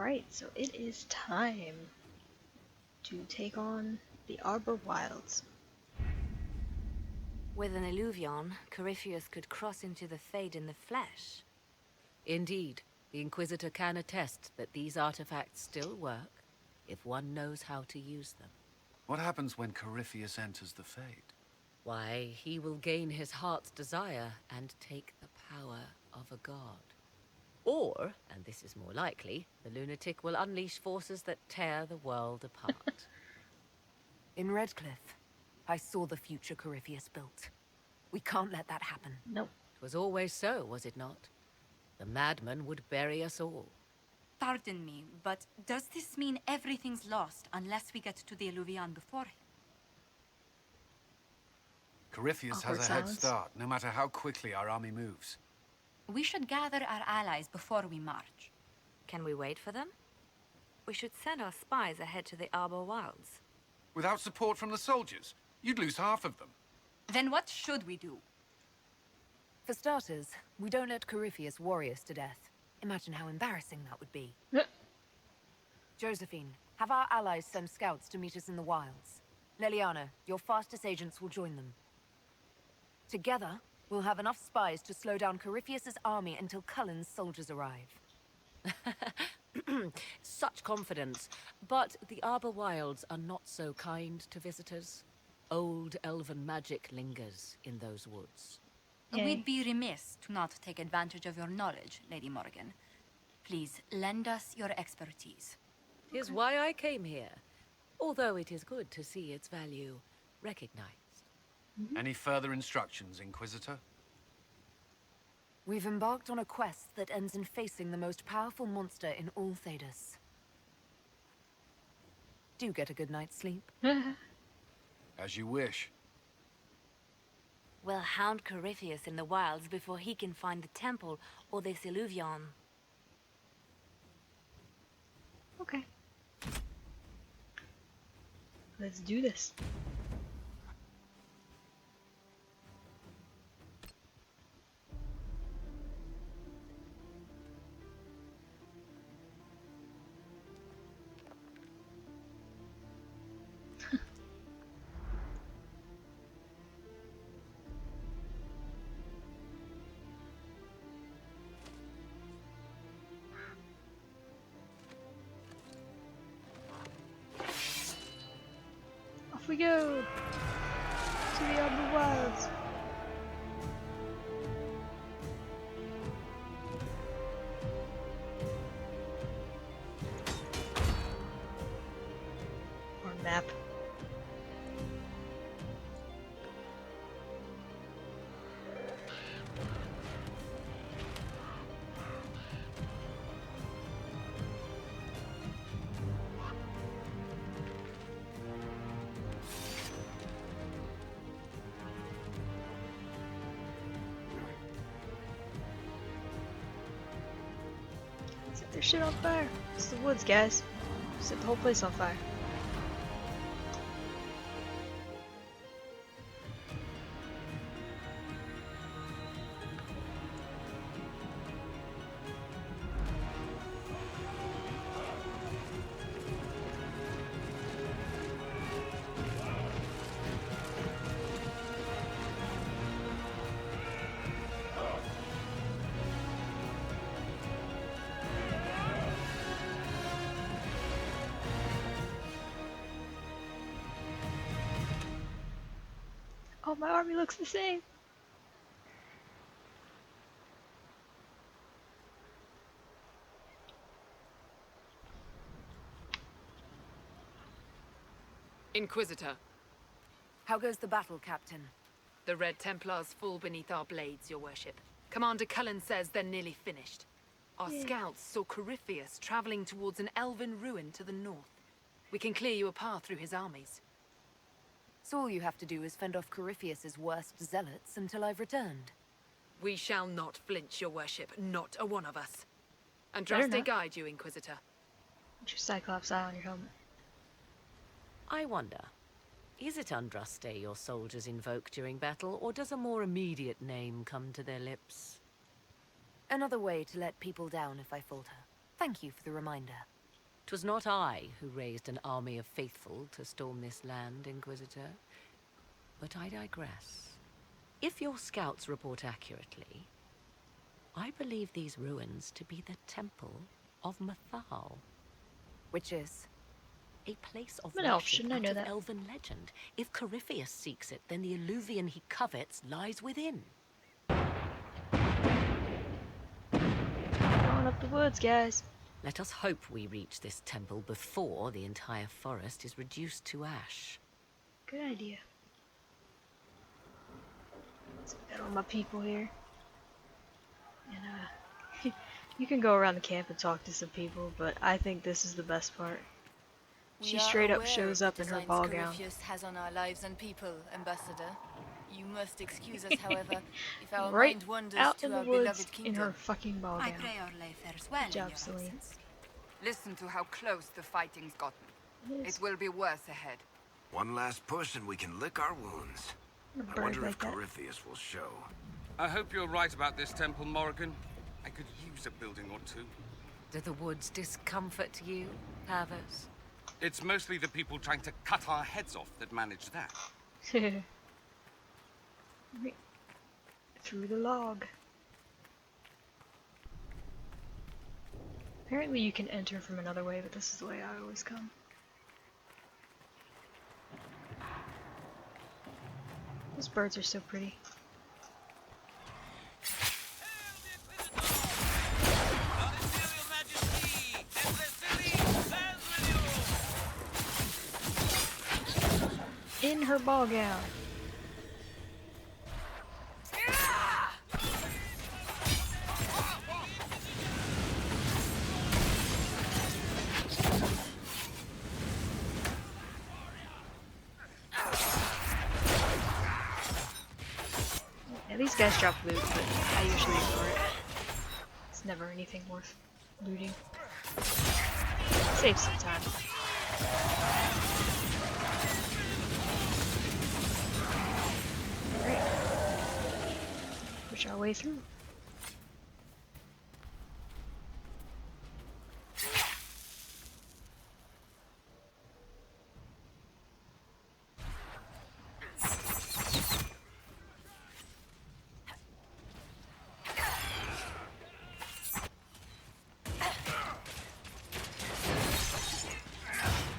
Alright, so it is time to take on the Arbor Wilds. With an eluvian, Corypheus could cross into the Fade in the flesh. Indeed, the Inquisitor can attest that these artifacts still work, if one knows how to use them. What happens when Corypheus enters the Fade? Why, he will gain his heart's desire and take the power of a god. Or, and this is more likely, the lunatic will unleash forces that tear the world apart. In Redcliffe, I saw the future Corypheus built. We can't let that happen. Nope. It was always so, was it not? The madman would bury us all. Pardon me, but does this mean everything's lost unless we get to the eluvian before him? Corypheus Awkward has a head silence. start, no matter how quickly our army moves. We should gather our allies before we march. Can we wait for them? We should send our spies ahead to the Arbor Wilds. Without support from the soldiers, you'd lose half of them. Then what should we do? For starters, we don't let Corypheus worry us to death. Imagine how embarrassing that would be. Josephine, have our allies send scouts to meet us in the wilds. Leliana, your fastest agents will join them. Together, we'll have enough spies to slow down Corypheus's army until Cullen's soldiers arrive. Such confidence. But the Arbor Wilds are not so kind to visitors. Old elven magic lingers in those woods. Yay. We'd be remiss to not take advantage of your knowledge, Lady Morgan. Please, lend us your expertise. Is why I came here. Although it is good to see its value recognized. Any further instructions, Inquisitor? We've embarked on a quest that ends in facing the most powerful monster in all Thedas. Do get a good night's sleep. As you wish. We'll hound Corypheus in the wilds before he can find the temple or this eluvian. Okay. Let's do this. Off we go to the Arbor Wilds. Or map. Set their shit on fire. It's the woods, guys. Set the whole place on fire. Oh, my army looks the same. Inquisitor, How goes the battle, Captain? the Red Templars fall beneath our blades, your worship. Commander Cullen says they're nearly finished. Our Yeah. scouts saw Corypheus traveling towards an elven ruin to the north. We can clear you a path through his armies. So all you have to do is fend off Corypheus's worst zealots until I've returned. We shall not flinch, your worship, not a one of us. Better Andraste not. guide you, Inquisitor. Put your Cyclops eye on your helmet. I wonder, is it Andraste your soldiers invoke during battle, or does a more immediate name come to their lips? Another way to let people down if I falter. Thank you for the reminder. 'Twas not I who raised an army of faithful to storm this land, Inquisitor. But I digress. If your scouts report accurately, I believe these ruins to be the Temple of Mathal. Which is? A place of I'm an elf, worship shouldn't I out know of that? elven legend. If Corypheus seeks it, then the eluvian he covets lies within. Going up the woods, guys. Let us hope we reach this temple before the entire forest is reduced to ash. Good idea. Let's bet on my people here. And you can go around the camp and talk to some people, but I think this is the best part. She straight up shows up in her ball gown. Corypheus has on our lives and people, Ambassador. You must excuse us, however, if our Right mind wanders out to in the our woods beloved in kingdom. her fucking ball I gown. pray our lay fares well Good job, in your Celine. absence. Listen to how close the fighting's gotten. Yes. It will be worse ahead. One last push and we can lick our wounds. A I bird wonder like if that. Corypheus will show. I hope you're right about this temple, Morrigan. I could use a building or two. Do the woods discomfort you, Pavos? It's mostly the people trying to cut our heads off that manage that. Right. Through the log. Apparently you can enter from another way, but this is the way I always come. Those birds are so pretty. In her ball gown. Yeah, these guys drop loot, but I usually ignore it. It's never anything worth looting. Save some time. Alright. Push our way through.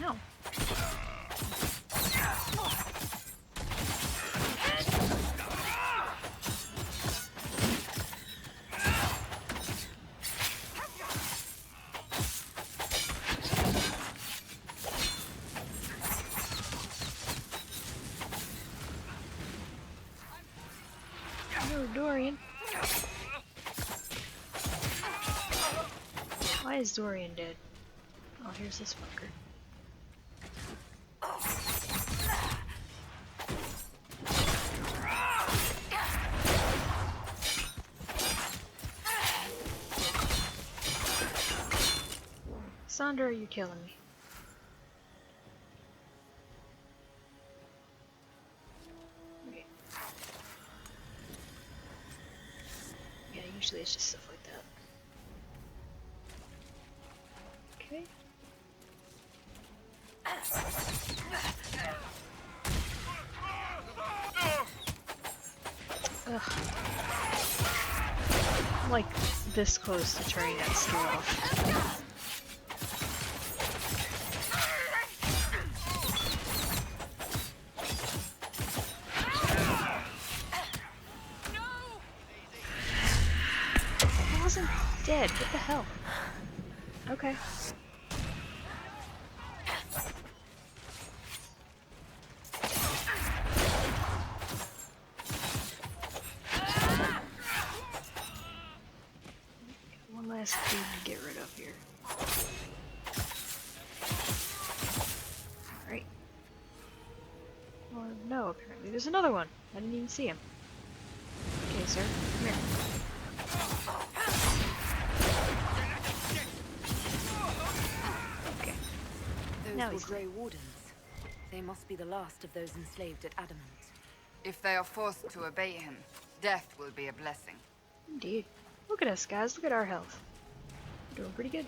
No. No, Dorian. Why is Dorian dead? Oh, here's this fucker. Sandra, you're killing me. Okay. Yeah, usually it's just stuff like that. Okay. Ugh. I'm like this close to turning that skill off. I wasn't dead. What the hell? Okay. One last dude to get rid of here. Alright. Or no, apparently. There's another one. I didn't even see him. Okay, sir. Come here. Okay. Now Those he's were Grey Wardens. They must be the last of those enslaved at Adamant. If they are forced to obey him, death will be a blessing. Indeed. Look at us, guys. Look at our health. We're doing pretty good.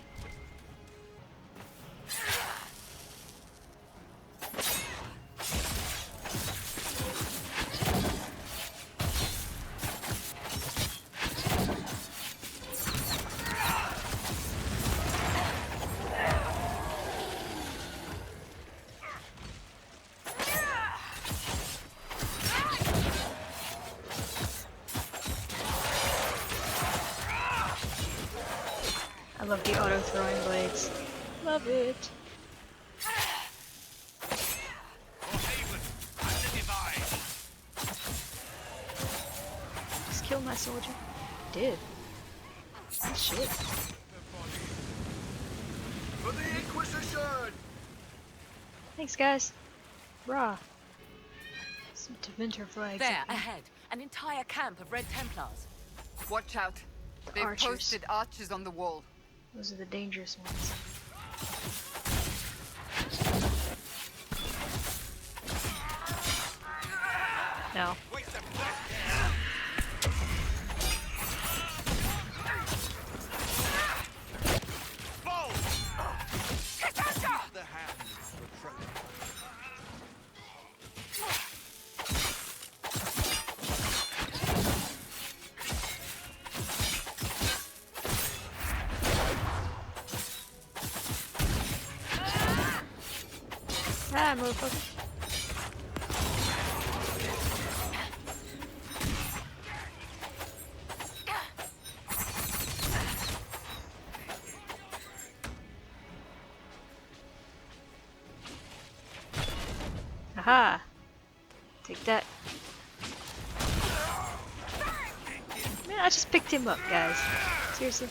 I love the auto throwing blades. Love it. Just kill my soldier. Did. Oh, shit. For the Inquisition! Thanks, guys. Brah. Some Tevinter flags. There, ahead. An entire camp of Red Templars. Watch out. They've Archers. posted archers on the wall. Those are the dangerous ones. No. Ah, motherfucker. Aha! Take that. Man, I just picked him up, guys. Seriously?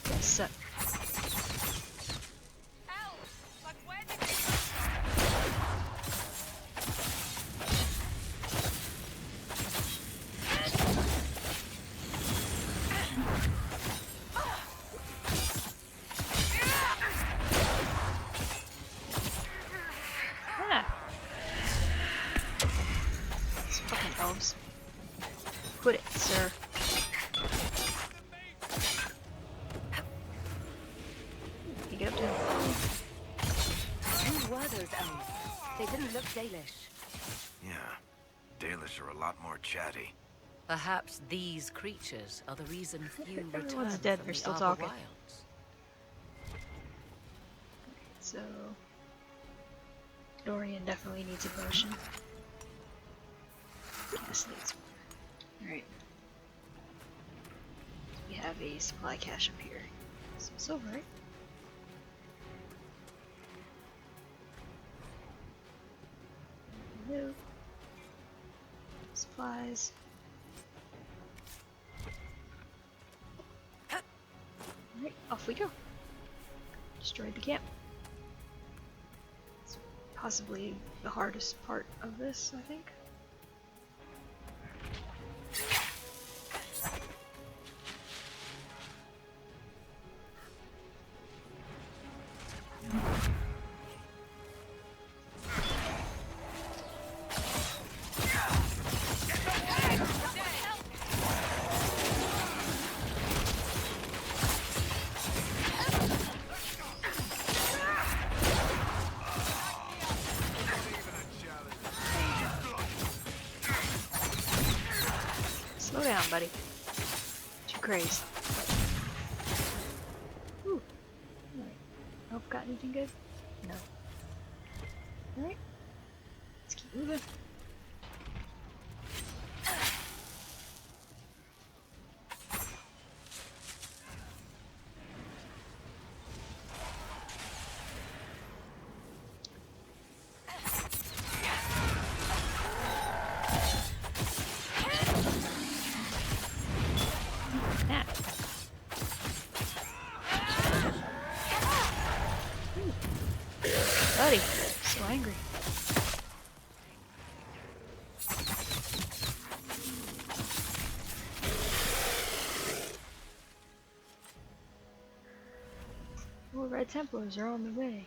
That suck. Put it, sir. You get up to him. Who were those elves? They didn't look Dalish. Yeah, Dalish are a lot more chatty. Perhaps these creatures are the reason few return Everyone's dead, from they're the still Arbor talking. Wilds. So Dorian definitely needs a potion. Cass needs one. Alright. We have a supply cache up here. Some silver, right? No. Supplies. Alright, off we go. Destroyed the camp. It's possibly the hardest part of this, I think. Slow down, buddy. Too crazed. Ooh. Alright. Oh, got anything good? No. Alright. Let's keep moving. Buddy, so angry. More Red Templars are on the way.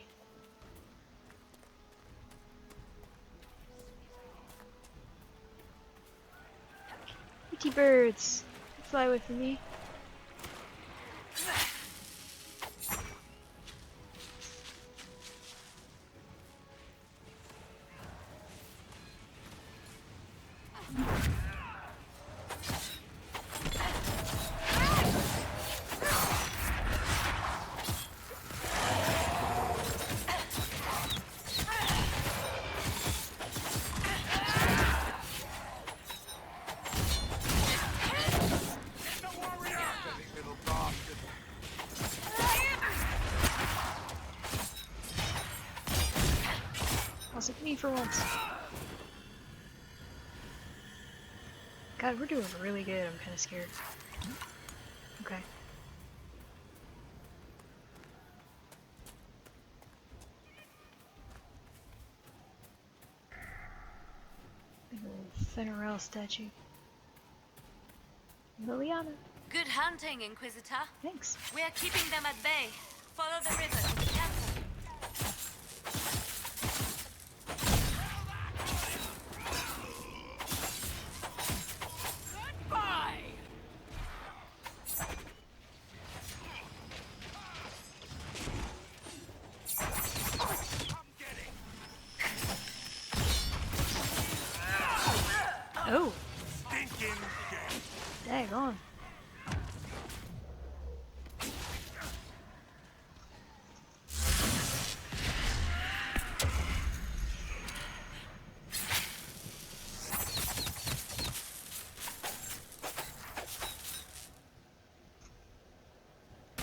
Pretty birds, fly with me. me for once. God, we're doing really good. I'm kind of scared. Okay. Big old Fenrirel statue. Liliana. Good hunting, Inquisitor. Thanks. We are keeping them at bay. Follow the river to the temple. Oh. Dang on.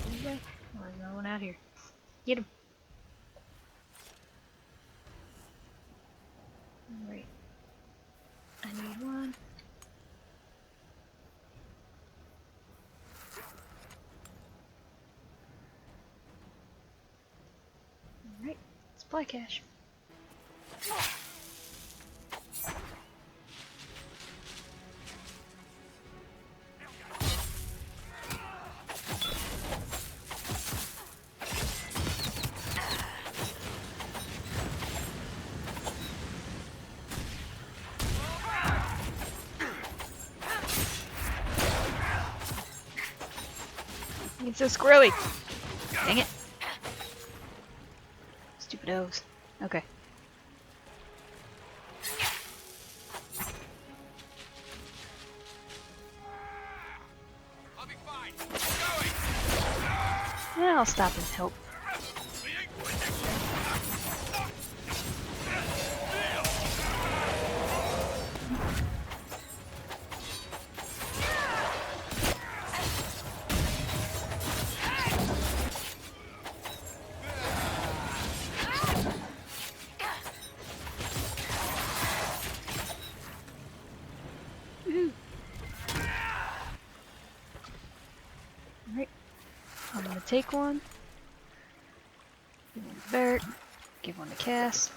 Okay. There's no one out here. Get him. Alright. I need one. Alright. Supply cache. It's so squirrely. Dang it. Stupid O's. Okay. I'll be fine. Going. Yeah, I'll stop and help. Alright. I'm gonna take one. Give one to Barrett. Give one to Cass.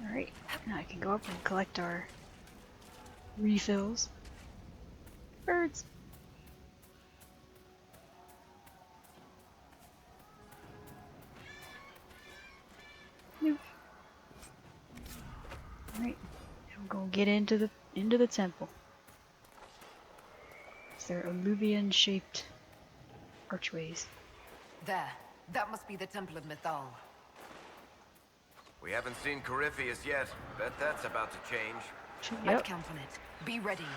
Alright. Now I can go up and collect our refills. Birds. Nope. Alright. I'm gonna get into the temple. They're eluvian shaped archways. There. That must be the Temple of Mythal. We haven't seen Corypheus yet. Bet that's about to change. I'd Yep. count on it. Be ready.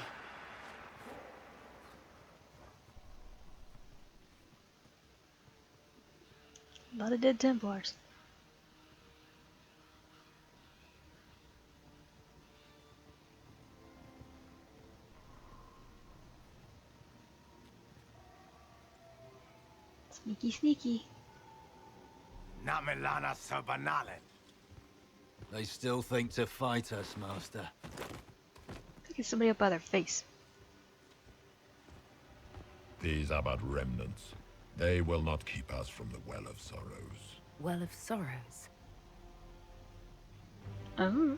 A lot of dead Templars. Sneaky, sneaky. Namelana Sabanalet. They still think to fight us, Master. Picking somebody up by their face. These are but remnants. They will not keep us from the Well of Sorrows. Well of Sorrows. Oh.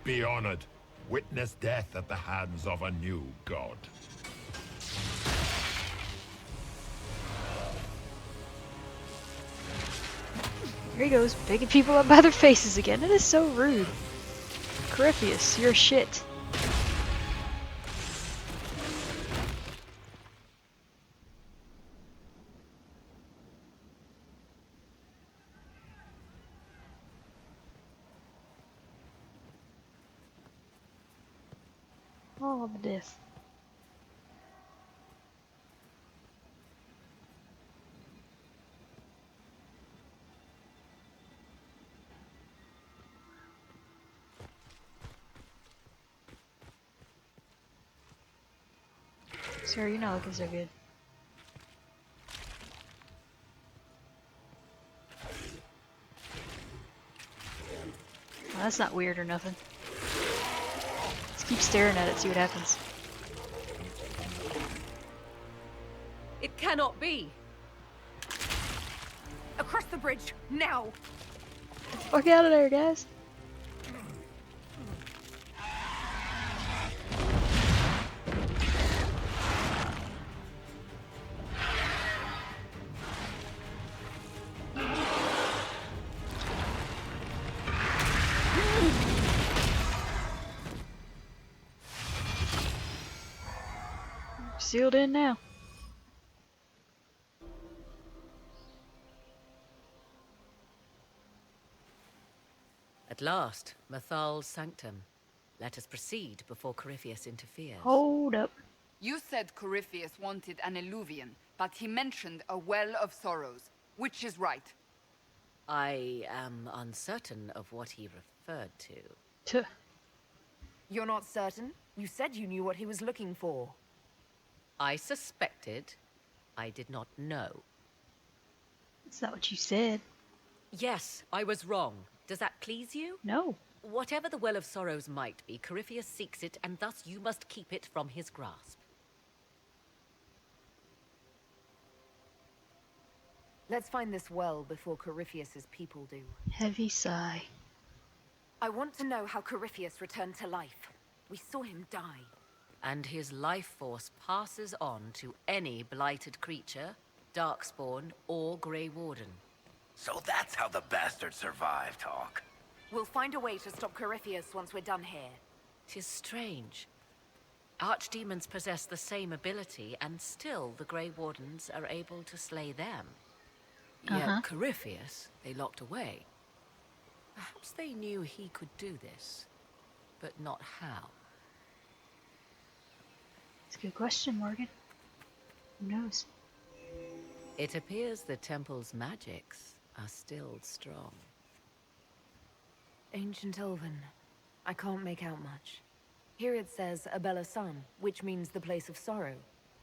Be honored. Witness death at the hands of a new god. Here he goes, picking people up by their faces again. It is so rude. Corypheus, you're shit. All of this. Sir, you're not looking so good. That's not weird or nothing. Just keep staring at it, see what happens. It cannot be! Across the bridge, now! Fuck out of there, guys! Sealed in now. At last, Mathal's sanctum. Let us proceed before Corypheus interferes. Hold up. You said Corypheus wanted an eluvian, but he mentioned a well of sorrows. Which is right? I am uncertain of what he referred to. Tuh. You're not certain? You said you knew what he was looking for. I suspected. I did not know. That's not what you said. Yes, I was wrong. Does that please you? No. Whatever the Well of Sorrows might be, Corypheus seeks it, and thus you must keep it from his grasp. Let's find this well before Corypheus's people do. Heavy sigh. I want to know how Corypheus returned to life. We saw him die. And his life force passes on to any blighted creature, darkspawn, or Grey Warden. So that's how the bastard survived, Hawk. We'll find a way to stop Corypheus once we're done here. 'Tis strange. Archdemons possess the same ability, and still the Grey Wardens are able to slay them. Yet Corypheus, they locked away. Perhaps they knew he could do this, but not how. It's a good question, Morgan. Who knows? It appears the temple's magics are still strong. Ancient Elven. I can't make out much. Here it says Abella Sun, which means the place of sorrow.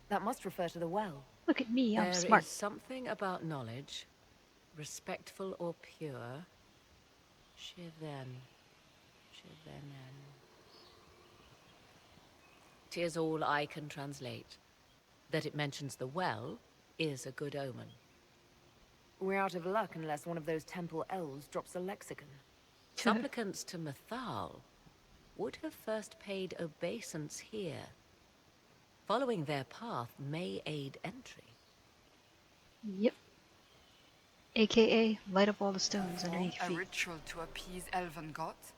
That must refer to the well. Look at me, I'm There smart. is something about knowledge, respectful or pure. Shiven. Shivenen. 'Tis all I can translate. That it mentions the well is a good omen. We're out of luck unless one of those temple elves drops a lexicon. Supplicants to Mathal would have first paid obeisance here. Following their path may aid entry. Yep. AKA, light up all the stones underneath your A feet. ritual to appease elven gods?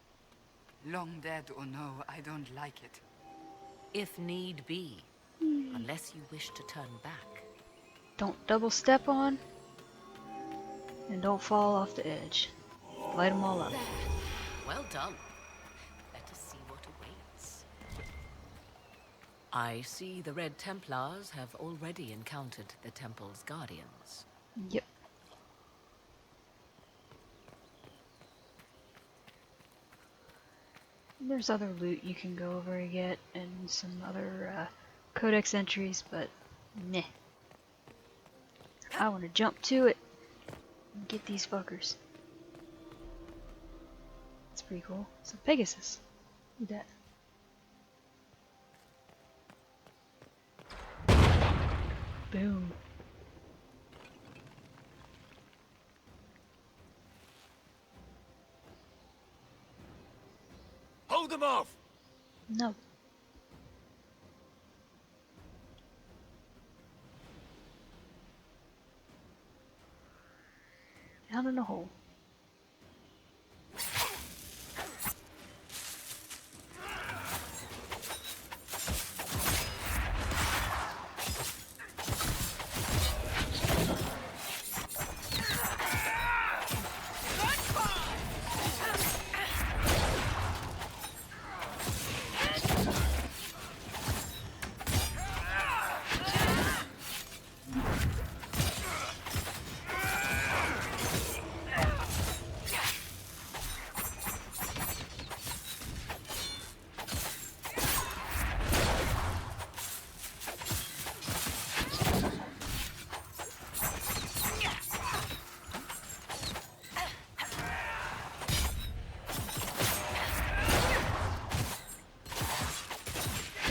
Long dead or no, I don't like it. If need be, unless you wish to turn back. Don't double step on. And don't fall off the edge. Light them all up. Well done. Let us see what awaits. I see the Red Templars have already encountered the temple's guardians. Yep. There's other loot you can go over and get, and some other codex entries, but meh. I want to jump to it and get these fuckers. That's pretty cool. It's a Pegasus. Look at that. Boom. Hold them off! No. Down in a hole.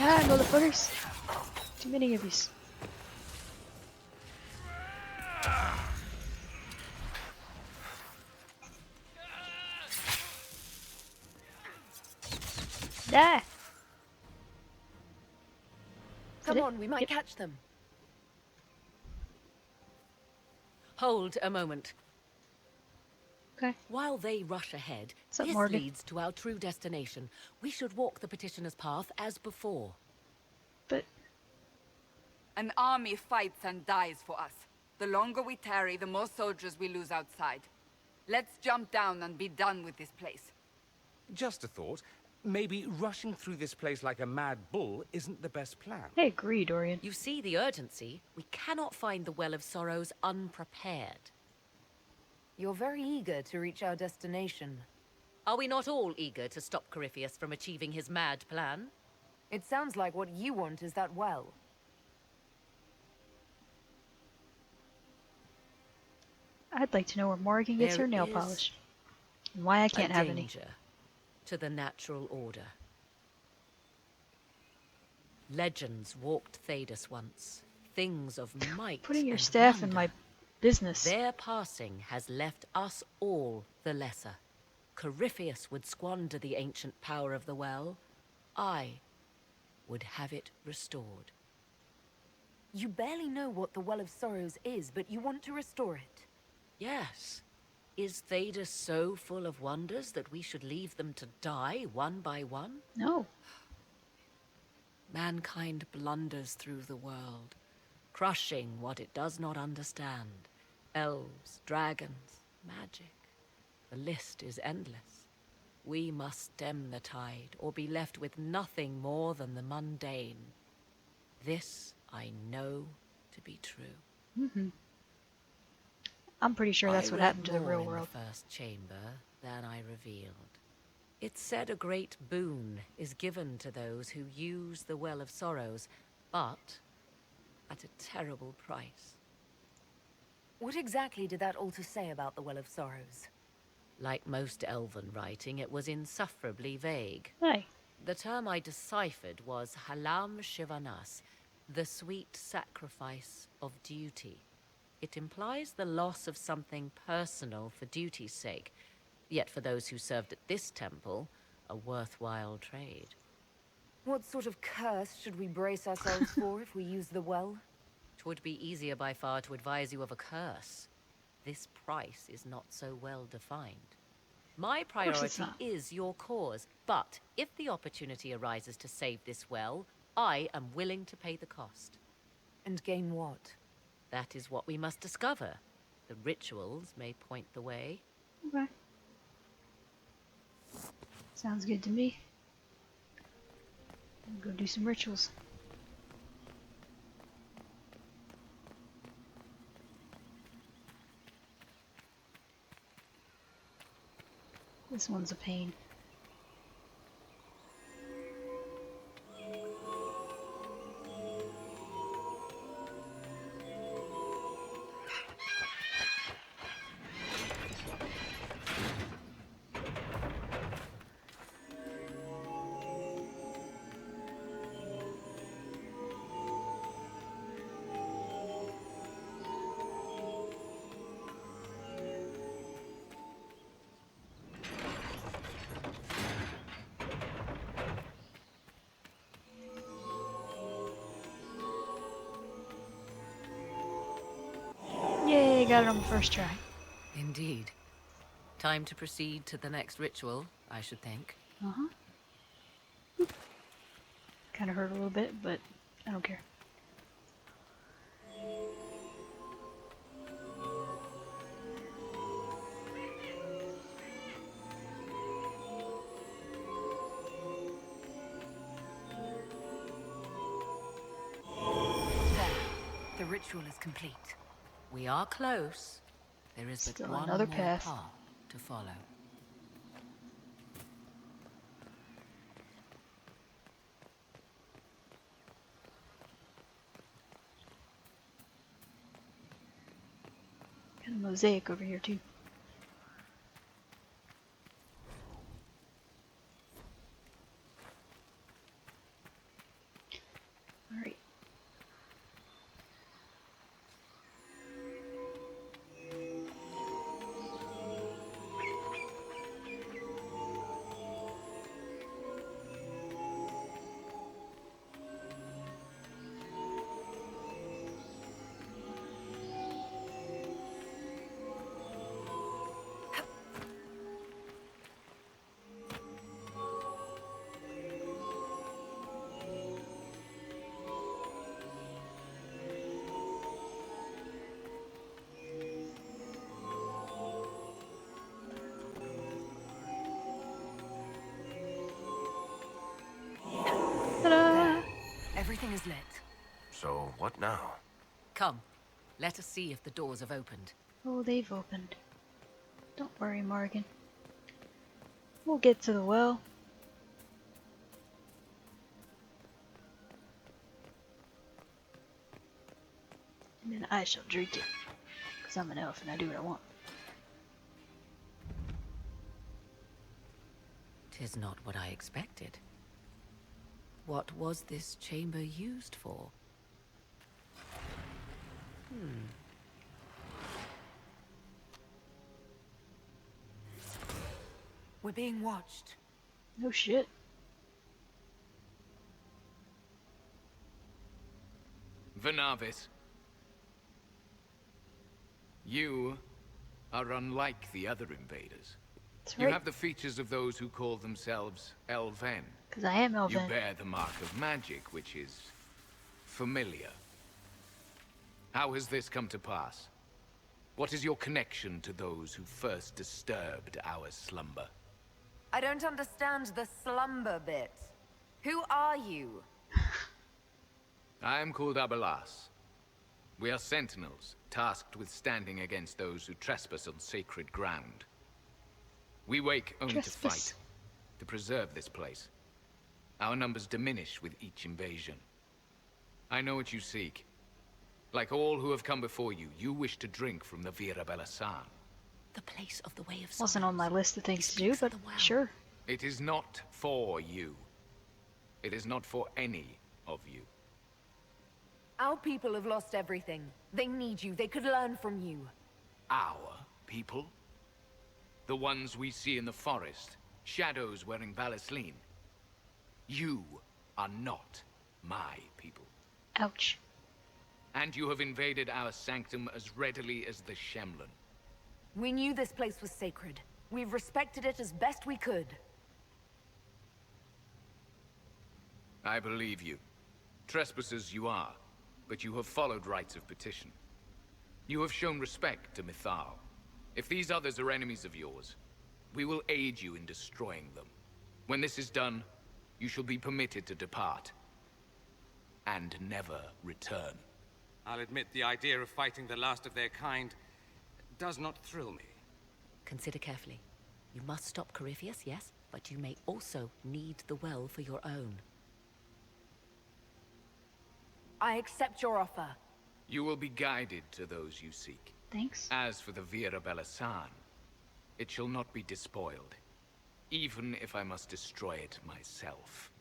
Ah, motherfuckers! Too many of these. Die! Come on, we might catch them. Hold a moment. Okay. While they rush ahead, What's up, this Morgan? leads to our true destination. We should walk the petitioner's path as before. But An army fights and dies for us. The longer we tarry, the more soldiers we lose outside. Let's jump down and be done with this place. Just a thought. Maybe rushing through this place like a mad bull isn't the best plan. I agree, Dorian. You see the urgency? We cannot find the Well of Sorrows unprepared. You're very eager to reach our destination. Are we not all eager to stop Corypheus from achieving his mad plan? It sounds like what you want is that well. I'd like to know where Morgan gets There her nail is polish. And why I can't have any. danger to the natural order. Legends walked Thedas once. Things of might Putting your and staff in wonder. my business. Their passing has left us all the lesser. Corypheus would squander the ancient power of the well. I would have it restored. You barely know what the Well of Sorrows is, but you want to restore it. Yes. Is Thedas so full of wonders that we should leave them to die one by one? No. Mankind blunders through the world, crushing what it does not understand. Elves, dragons, magic. The list is endless. We must stem the tide, or be left with nothing more than the mundane. This I know to be true. Mm-hmm. I'm pretty sure that's I what read happened to the more real in world. the first chamber than I revealed. It said a great boon is given to those who use the Well of Sorrows, but at a terrible price. What exactly did that altar say about the Well of Sorrows? Like most elven writing, it was insufferably vague. Hey. The term I deciphered was Halam Shivanas, the sweet sacrifice of duty. It implies the loss of something personal for duty's sake, yet for those who served at this temple, a worthwhile trade. What sort of curse should we brace ourselves for if we use the well? 'Twould be easier by far to advise you of a curse. This price is not so well defined. My course it's priority not. is your cause, but if the opportunity arises to save this well, I am willing to pay the cost. And gain what? That is what we must discover. The rituals may point the way. Okay. Sounds good to me. Go do some rituals. This one's a pain. Yay, got it on the first try. Indeed. Time to proceed to the next ritual, I should think. Uh-huh. Kind of hurt a little bit, but I don't care. There. The ritual is complete. We are close. There is but Still one another more path. to follow. Got a mosaic over here too. Everything is lit. So, what now? Come, let us see if the doors have opened. Oh, they've opened. Don't worry, Morgan. We'll get to the well. And then I shall drink it. Because I'm an elf and I do what I want. 'Tis not what I expected. What was this chamber used for? We're being watched. No shit. Venavis. You are unlike the other invaders. That's You right. have the features of those who call themselves Elven. Because I am You elven. bear the mark of magic, which is familiar. How has this come to pass? What is your connection to those who first disturbed our slumber? I don't understand the slumber bit. Who are you? I am called Abelas. We are sentinels, tasked with standing against those who trespass on sacred ground. We wake only to Trespass. fight, to preserve this place. Our numbers diminish with each invasion. I know what you seek. Like all who have come before you, you wish to drink from the Vira Belasan. The place of the Way of Wasn't on my list of things to do, but sure. It is not for you. It is not for any of you. Our people have lost everything. They need you. They could learn from you. Our people? The ones we see in the forest, shadows wearing Valisleen. You are not my people. Ouch. And you have invaded our sanctum as readily as the Shemlin. We knew this place was sacred. We've respected it as best we could. I believe you. Trespassers you are, but you have followed rites of petition. You have shown respect to Mythal. If these others are enemies of yours, we will aid you in destroying them. When this is done, you shall be permitted to depart. And never return. I'll admit the idea of fighting the last of their kind does not thrill me. Consider carefully. You must stop Corypheus, yes, but you may also need the well for your own. I accept your offer. You will be guided to those you seek. Thanks. As for the Vira Belasan, it shall not be despoiled, even if I must destroy it myself.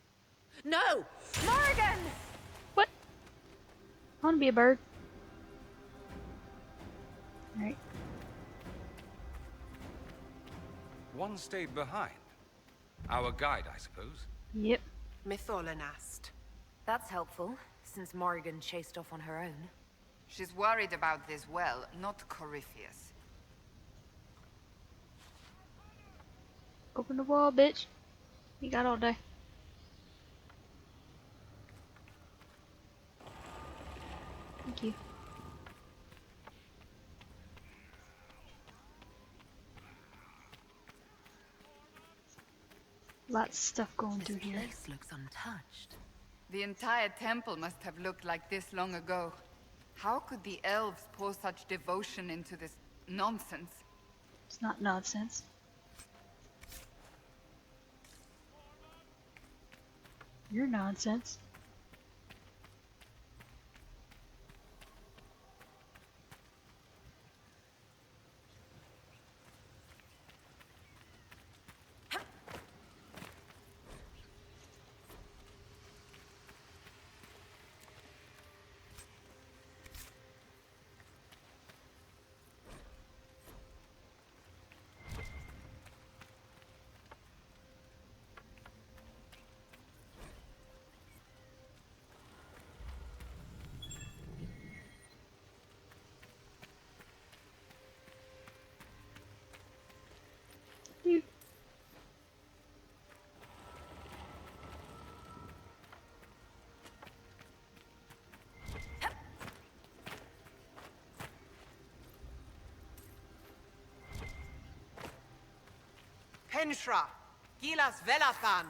No! Morgan! What? I want to be a bird. Alright. One stayed behind. Our guide, I suppose. Yep. Mytholanast. That's helpful, since Morrigan chased off on her own. She's worried about this well, not Corypheus. Open the wall, bitch. You got all day. Thank you. Lots of stuff going through here. This place looks untouched. The entire temple must have looked like this long ago. How could the elves pour such devotion into this nonsense? It's not nonsense. You're nonsense. Dude. Henshra, Gilas Velathan.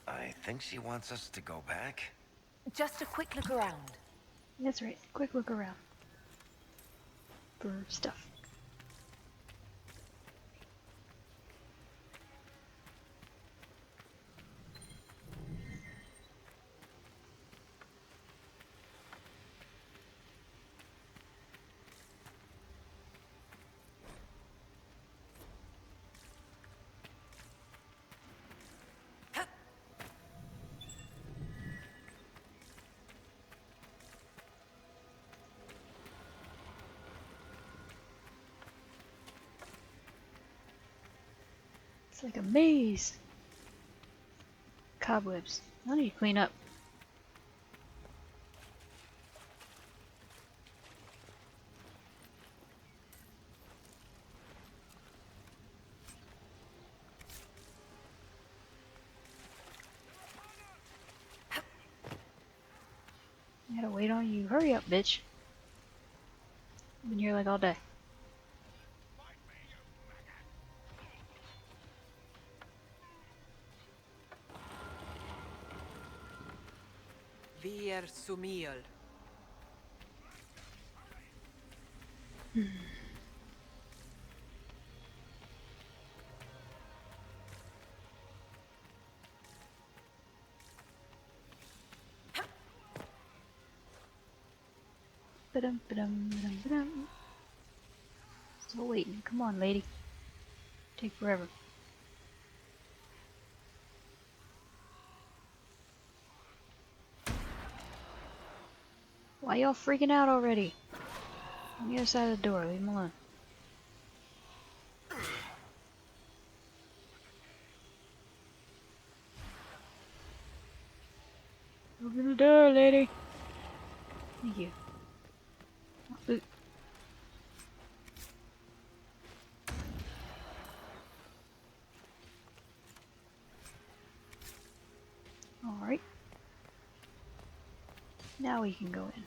I think she wants us to go back. Just a quick look around. That's right. Quick look around. For stuff. It's like a maze. Cobwebs. I need to clean up. I gotta wait on you. Hurry up, bitch. I've been here like all day. Vier sumiel. Ba-dum, ba-dum, ba-dum, ba-dum. Still waiting. Come on, lady. Take forever. Why y'all freaking out already? On the other side of the door. Leave him alone. Open the door, lady. Thank you. Loot. Alright. Now we can go in.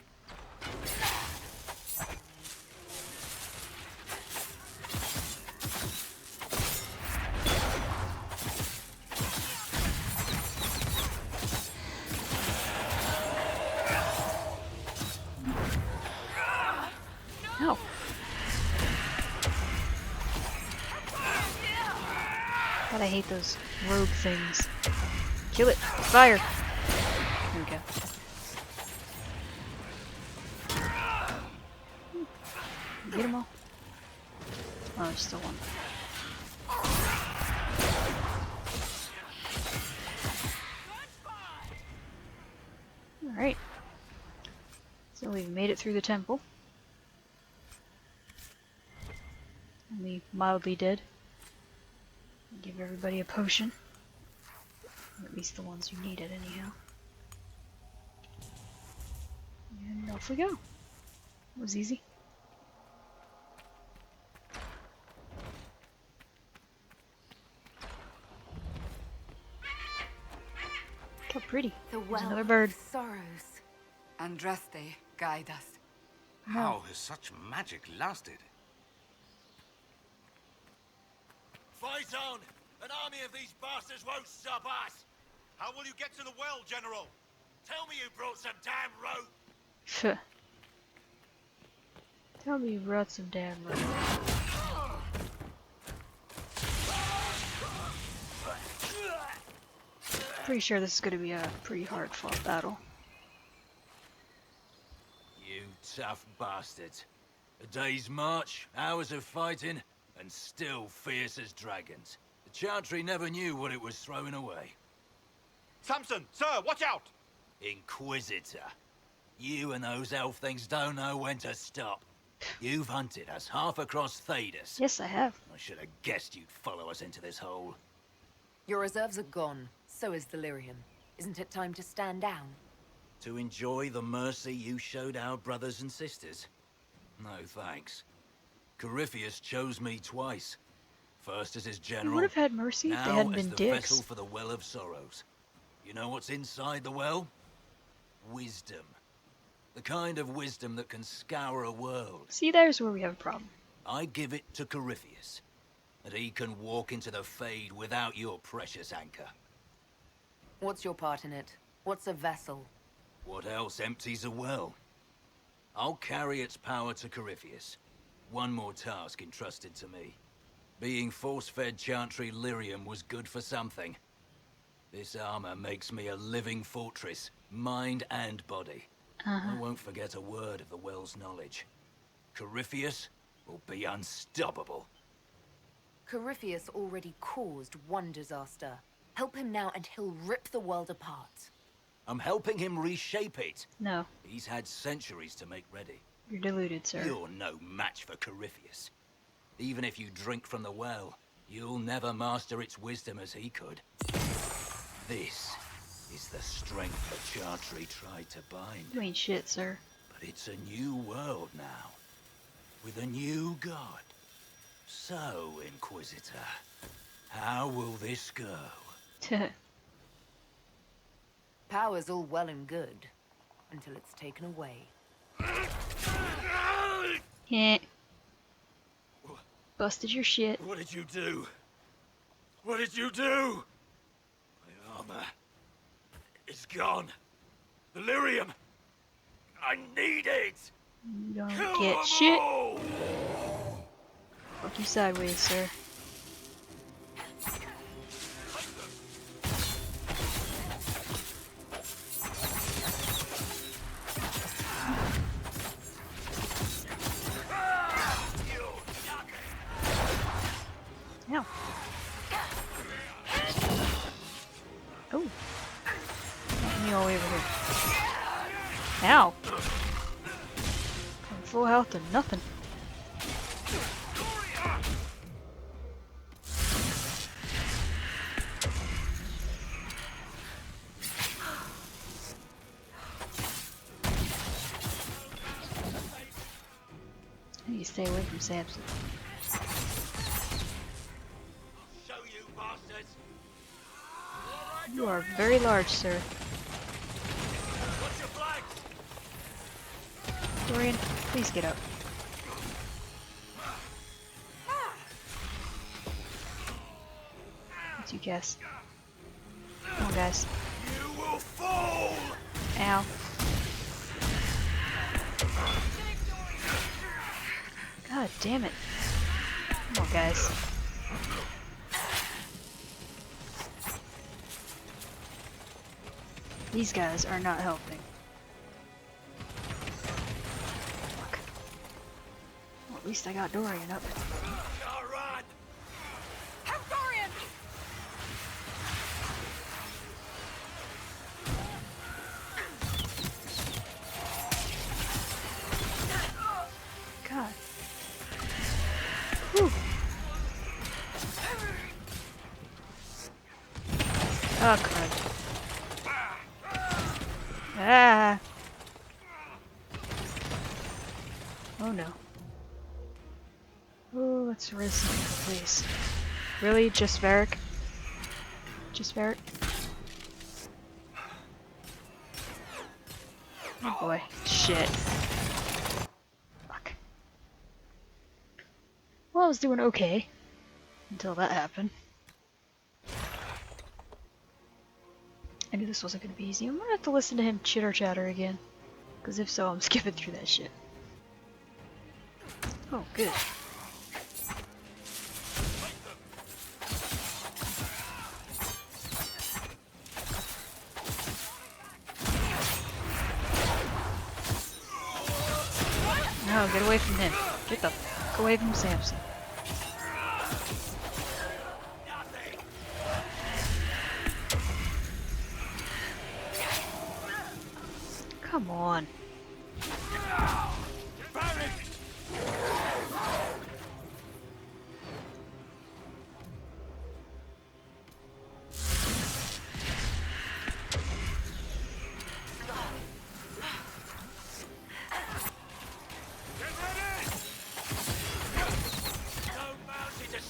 No. God, I hate those rogue things. Kill it. Fire. There we go. Get them all. Oh, there's still one. Alright. So we've made it through the temple. Only mildly dead. Give everybody a potion. Or at least the ones who need it anyhow. And off we go. It was easy. How pretty. There's another bird. Sorrows. Andraste, guide us. How has such magic lasted? Fight on! An army of these bastards won't stop us! How will you get to the well, General? Tell me you brought some damn rope! Tell me you brought some damn rope. Pretty sure this is going to be a pretty hard fought battle. You tough bastards. A day's march, hours of fighting, and still fierce as dragons. The Chantry never knew what it was throwing away. Samson, sir, watch out! Inquisitor. You and those elf things don't know when to stop. You've hunted us half across Thedas. Yes, I have. I should have guessed you'd follow us into this hole. Your reserves are gone. So is Delirium. Isn't it time to stand down? To enjoy the mercy you showed our brothers and sisters? No thanks. Corypheus chose me twice. First as his general. We would have had mercy if they now hadn't as been the dicks. vessel for the Well of Sorrows. You know what's inside the well? Wisdom. The kind of wisdom that can scour a world. See, there's where we have a problem. I give it to Corypheus, that he can walk into the Fade without your precious anchor. What's your part in it? What's a vessel? What else empties a well? I'll carry its power to Corypheus. One more task entrusted to me. Being force-fed Chantry lyrium was good for something. This armor makes me a living fortress, mind and body. I won't forget a word of the well's knowledge. Corypheus will be unstoppable. Corypheus already caused one disaster. Help him now and he'll rip the world apart. I'm helping him reshape it. No. He's had centuries to make ready. You're deluded, sir. You're no match for Corypheus. Even if you drink from the well, you'll never master its wisdom as he could. This is the strength that Chantry tried to bind. You ain't shit, sir. But it's a new world now, with a new god. So, Inquisitor, how will this go? Power's all well and good, until it's taken away. Yeah. Busted your shit. What did you do? What did you do? My armor. It's gone. The lyrium. I need it. You don't get shit. Fuck you sideways, sir. Ow. Oh. Get me all the way over here. Ow. I'm full health and nothing. I need to stay away from Samson. You are very large, sir. Dorian, please get up. What's you guess? Come on, guys. You will fall. Ow. God damn it. Come on, guys. These guys are not helping. Fuck. Well, at least I got Dorian up. Help Dorian! God. Whew. Oh, crud. Ah! Oh no. Oh, let's res some people, please. Really? Just Varric? Just Varric? Oh boy. Shit. Fuck. Well, I was doing okay. Until that happened. I knew this wasn't gonna be easy. I'm gonna have to listen to him chitter chatter again. Because if so, I'm skipping through that shit. Oh, good. No, get away from him. Get the fuck away from Samson. Come on.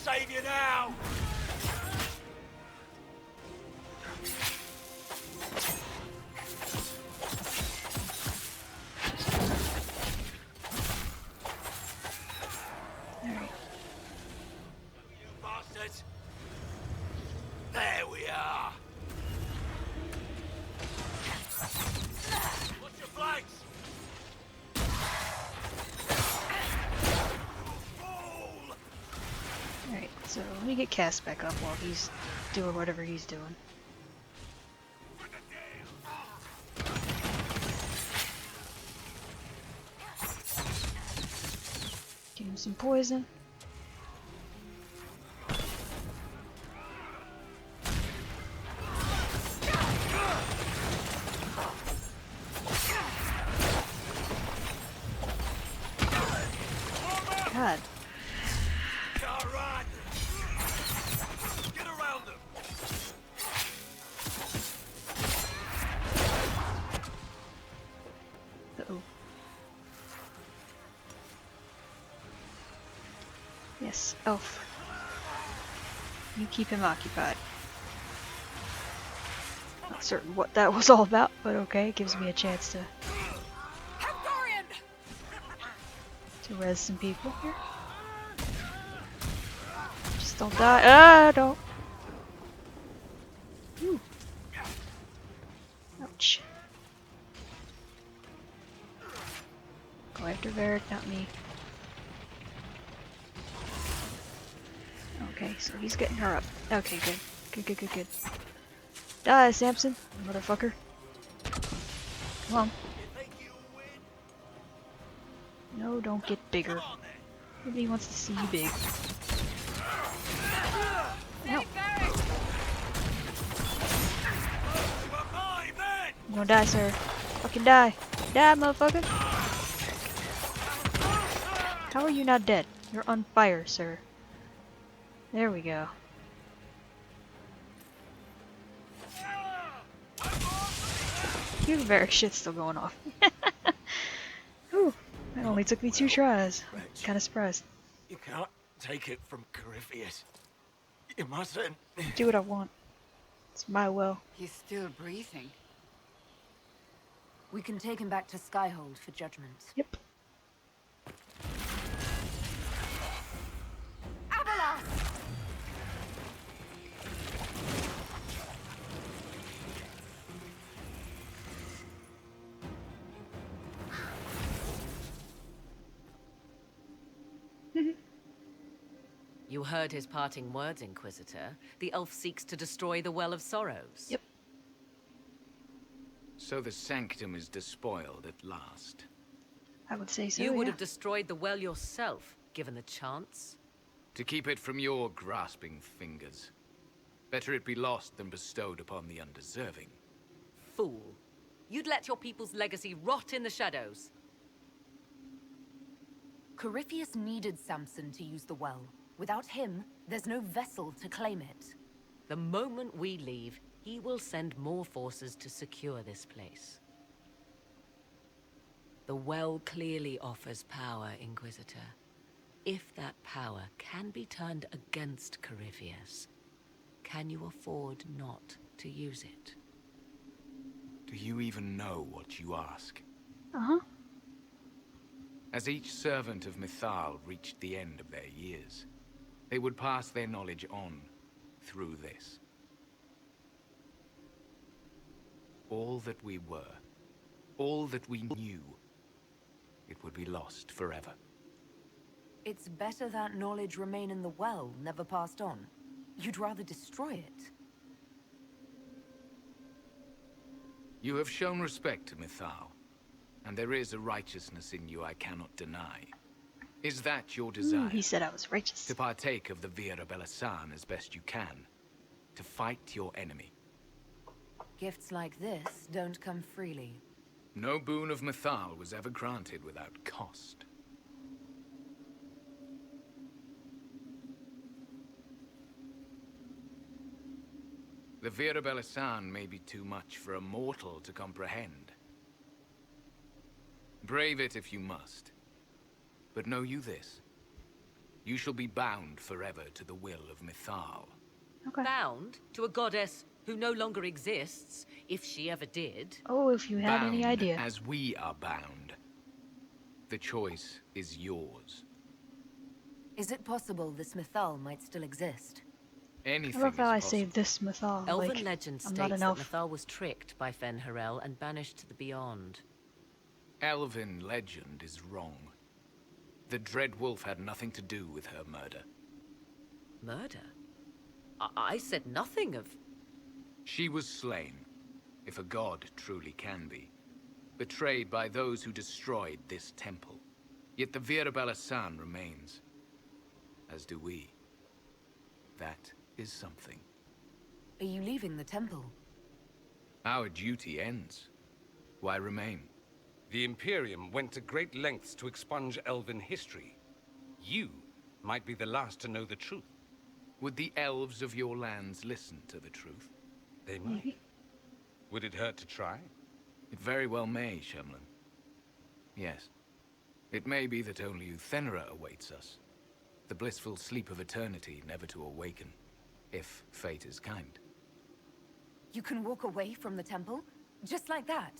Save you now! Let me get Cass back up while he's doing whatever he's doing. Give him some poison. God. Get around them. Uh-oh. Yes, elf. You keep him occupied. Not certain what that was all about, but okay, it gives me a chance to res some people here. Just don't die. Ah, don't. Ooh. Ouch. Go after Varric, not me. Okay, so he's getting her up. Okay, good. Good, good, good, good. Die, Samson, motherfucker. Come on. No, don't get bigger. Nobody wants to see you big. Ow. You're gonna die, sir. Fucking die. Die, motherfucker. How are you not dead? You're on fire, sir. There we go. Your very shit's still going off. Whew. That only took me 2 tries. Kinda surprised. You can't take it from Corypheus. You mustn't. Do what I want. It's my will. He's still breathing. We can take him back to Skyhold for judgment. Yep. You heard his parting words, Inquisitor. The elf seeks to destroy the Well of Sorrows. Yep. So the sanctum is despoiled at last. I would say so, You would yeah. have destroyed the well yourself, given the chance. To keep it from your grasping fingers. Better it be lost than bestowed upon the undeserving. Fool. You'd let your people's legacy rot in the shadows. Corypheus needed Samson to use the well. Without him, there's no vessel to claim it. The moment we leave, he will send more forces to secure this place. The well clearly offers power, Inquisitor. If that power can be turned against Corypheus, can you afford not to use it? Do you even know what you ask? Uh-huh. As each servant of Mythal reached the end of their years, they would pass their knowledge on through this. All that we were, all that we knew, it would be lost forever. It's better that knowledge remain in the well, never passed on. You'd rather destroy it. You have shown respect to Mythal, and there is a righteousness in you I cannot deny. Is that your desire? He said I was righteous. To partake of the Vira Belasan as best you can. To fight your enemy. Gifts like this don't come freely. No boon of Mythal was ever granted without cost. The Vira Belasan may be too much for a mortal to comprehend. Brave it if you must. But know you this. You shall be bound forever to the will of Mythal. Okay. Bound to a goddess who no longer exists, if she ever did. Oh, if you had any Bound idea. as we are bound. The choice is yours. Is it possible this Mythal might still exist? Anything I love how I is say possible. this Mythal. Elven Like, legend I'm states not an that elf. Mythal was tricked by Fen-Harel and banished to the Beyond. Elven legend is wrong. The Dread Wolf had nothing to do with her murder. Murder? I said nothing of... She was slain, if a god truly can be. Betrayed by those who destroyed this temple. Yet the Virabella San remains. As do we. That is something. Are you leaving the temple? Our duty ends. Why remain? The Imperium went to great lengths to expunge Elven history. You might be the last to know the truth. Would the elves of your lands listen to the truth? They might. Would it hurt to try? It very well may, Shemlin. Yes. It may be that only Uthenera awaits us. The blissful sleep of eternity, never to awaken, if fate is kind. You can walk away from the temple? Just like that?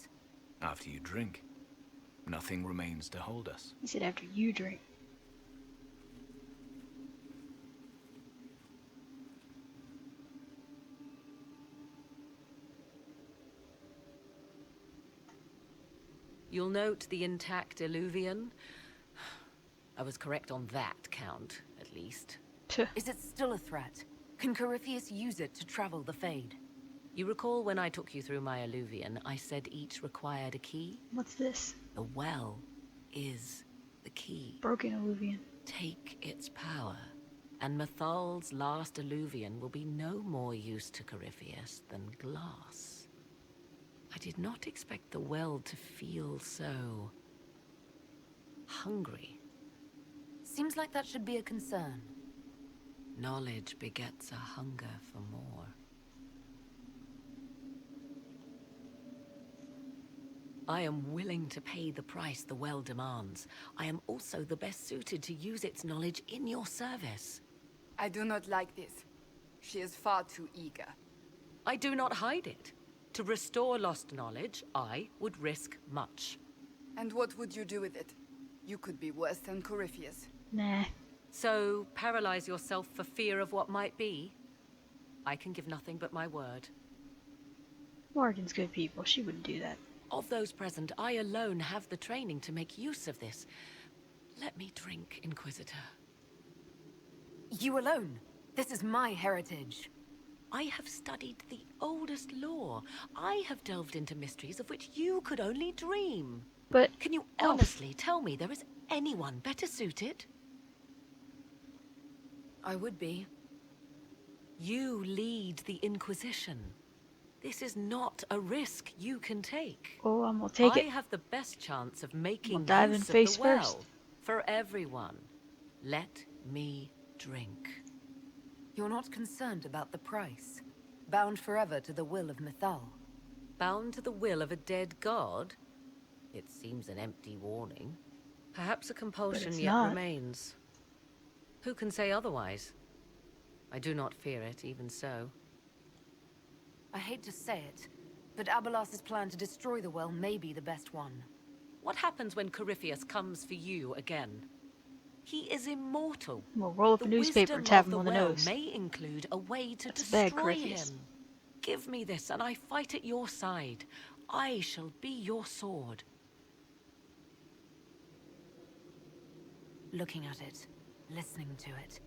After you drink, nothing remains to hold us. He said after you drink. You'll note the intact eluvian. I was correct on that count, at least. Is it still a threat? Can Corypheus use it to travel the Fade? You recall when I took you through my eluvian, I said each required a key? What's this? The well is the key. Broken eluvian. Take its power, and Mythal's last eluvian will be no more use to Corypheus than glass. I did not expect the well to feel so... hungry. Seems like that should be a concern. Knowledge begets a hunger for more. I am willing to pay the price the well demands. I am also the best suited to use its knowledge in your service. I do not like this. She is far too eager. I do not hide it. To restore lost knowledge, I would risk much. And what would you do with it? You could be worse than Corypheus. Nah. So, paralyze yourself for fear of what might be? I can give nothing but my word. Morgan's good people. She wouldn't do that. Of those present, I alone have the training to make use of this. Let me drink, Inquisitor. You alone? This is my heritage. I have studied the oldest lore. I have delved into mysteries of which you could only dream. But can you honestly tell me there is anyone better suited? I would be. You lead the Inquisition. This is not a risk you can take. Oh, I'm gonna take it. I have the best chance of making dive use in of face the well first. for everyone. Let me drink. You're not concerned about the price. Bound forever to the will of Mythal. Bound to the will of a dead god? It seems an empty warning. Perhaps a compulsion it's yet not. remains. Who can say otherwise? I do not fear it, even so. I hate to say it, but Abelas's plan to destroy the well may be the best one. What happens when Corypheus comes for you again? He is immortal. We'll roll up a The newspaper wisdom and tap of him on the the well nose. may include a way to That's bad, destroy Corypheus. him. Give me this, and I fight at your side. I shall be your sword. Looking at it, listening to it.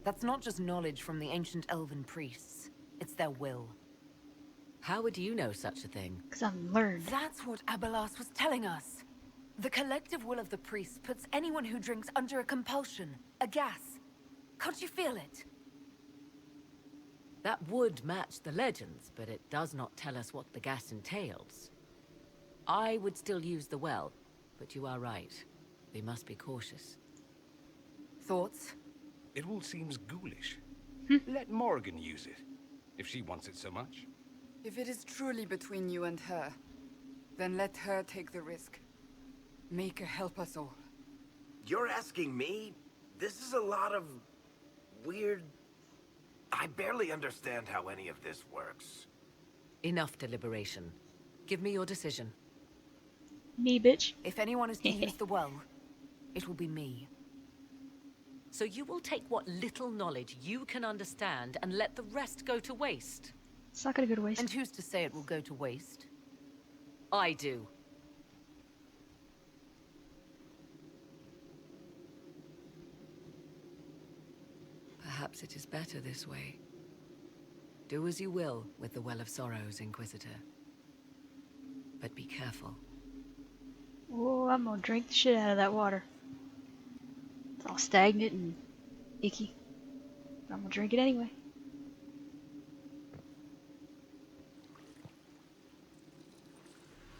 That's not just knowledge from the ancient elven priests. It's their will. How would you know such a thing? Because I'm learned. That's what Abelas was telling us. The collective will of the priests puts anyone who drinks under a compulsion, a gas. Can't you feel it? That would match the legends, but it does not tell us what the gas entails. I would still use the well, but you are right. We must be cautious. Thoughts? It all seems ghoulish. Let Morgan use it, if she wants it so much. If it is truly between you and her, then let her take the risk. Make her help us all. You're asking me? This is a lot of... weird... I barely understand how any of this works. Enough deliberation. Give me your decision. Me, bitch. If anyone is to use the well, it will be me. So you will take what little knowledge you can understand and let the rest go to waste? It's not gonna go to waste. And who's to say it will go to waste? I do. Perhaps it is better this way. Do as you will with the Well of Sorrows, Inquisitor. But be careful. Oh, I'm gonna drink the shit out of that water. It's all stagnant and icky. I'm gonna drink it anyway.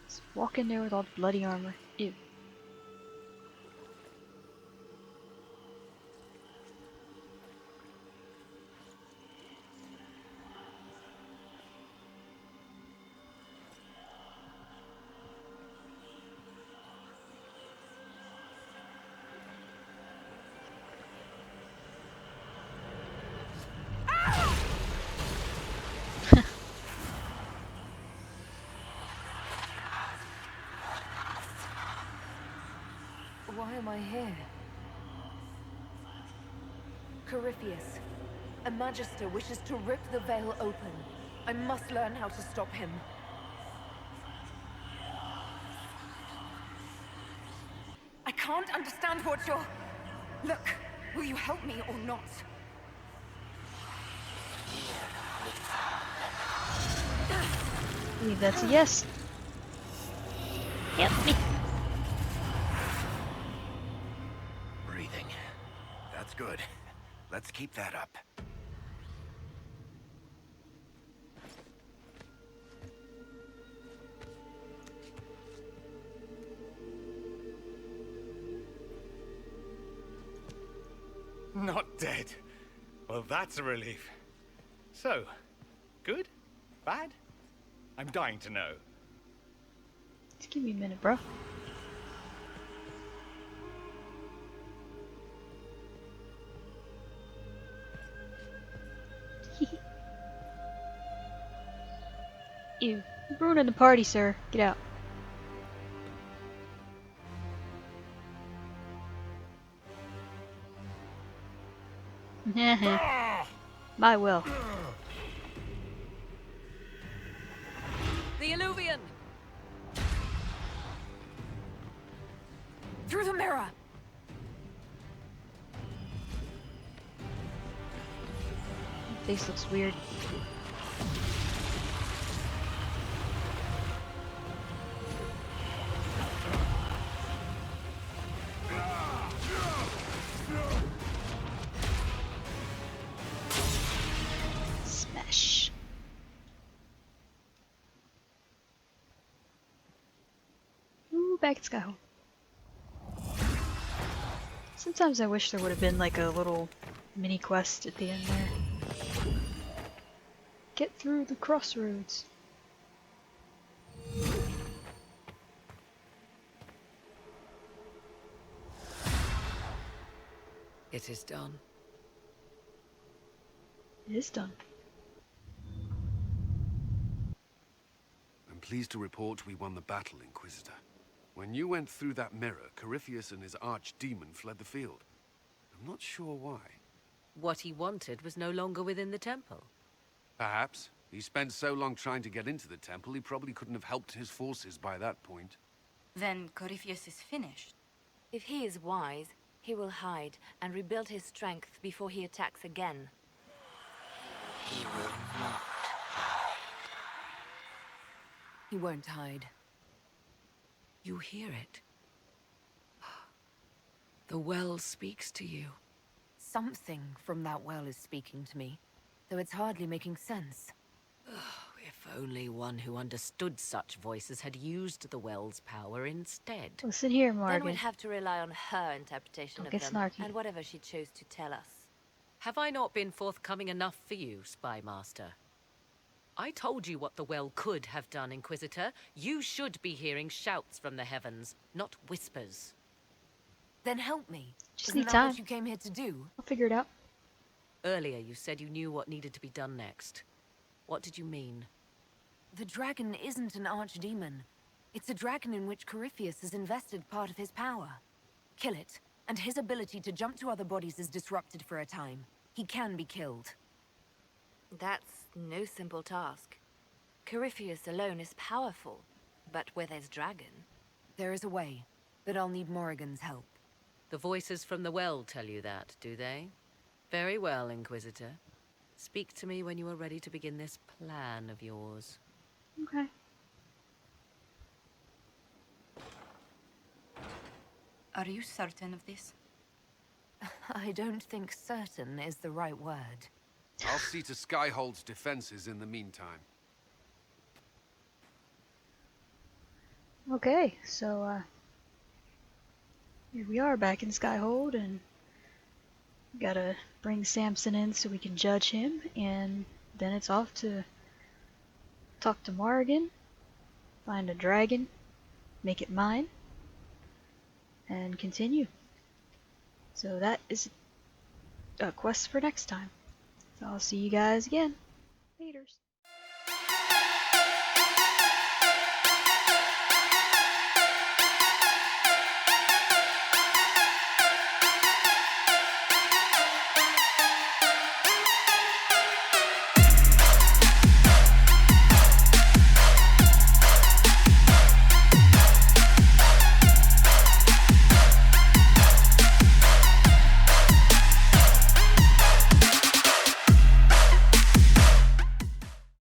Just walk in there with all the bloody armor. Ew. Why am I here? Corypheus, a magister wishes to rip the veil open. I must learn how to stop him. I can't understand what you're... Look, will you help me or not? I believe that's a yes. Help me. Breathing. That's good. Let's keep that up. Not dead. Well, that's a relief. So, good? Bad? I'm dying to know. Just give me a minute, bro. Ew. You're ruining the party, sir. Get out. My will. The eluvian! Through the mirror! Face looks weird. Smash. Ooh, back at Skyhole. Sometimes I wish there would have been like a little mini quest at the end there. Get through the crossroads. It is done. It is done. I'm pleased to report we won the battle, Inquisitor. When you went through that mirror, Corypheus and his archdemon fled the field. I'm not sure why. What he wanted was no longer within the temple. Perhaps. He spent so long trying to get into the temple, he probably couldn't have helped his forces by that point. Then Corypheus is finished. If he is wise, he will hide and rebuild his strength before he attacks again. He will not. He won't hide. You hear it. The well speaks to you. Something from that well is speaking to me, though it's hardly making sense. If only one who understood such voices had used the well's power instead. Listen here, Then Morgan. we'd have to rely on her interpretation Don't of get them, snarky. and whatever she chose to tell us. Have I not been forthcoming enough for you, Spy Master? I told you what the well could have done, Inquisitor. You should be hearing shouts from the heavens, not whispers. Then help me. Just Isn't need that time. what you came here to do? I'll figure it out. Earlier you said you knew what needed to be done next. What did you mean? The dragon isn't an archdemon. It's a dragon in which Corypheus has invested part of his power. Kill it, and his ability to jump to other bodies is disrupted for a time. He can be killed. That's no simple task. Corypheus alone is powerful, but where there's dragon... There is a way, but I'll need Morrigan's help. The voices from the well tell you that, do they? Very well, Inquisitor. Speak to me when you are ready to begin this plan of yours. Okay. Are you certain of this? I don't think certain is the right word. I'll see to Skyhold's defenses in the meantime. Okay, so here we are back in Skyhold, and gotta bring Samson in so we can judge him, and then it's off to talk to Morrigan, find a dragon, make it mine, and continue. So that is a quest for next time. So I'll see you guys again. Laters.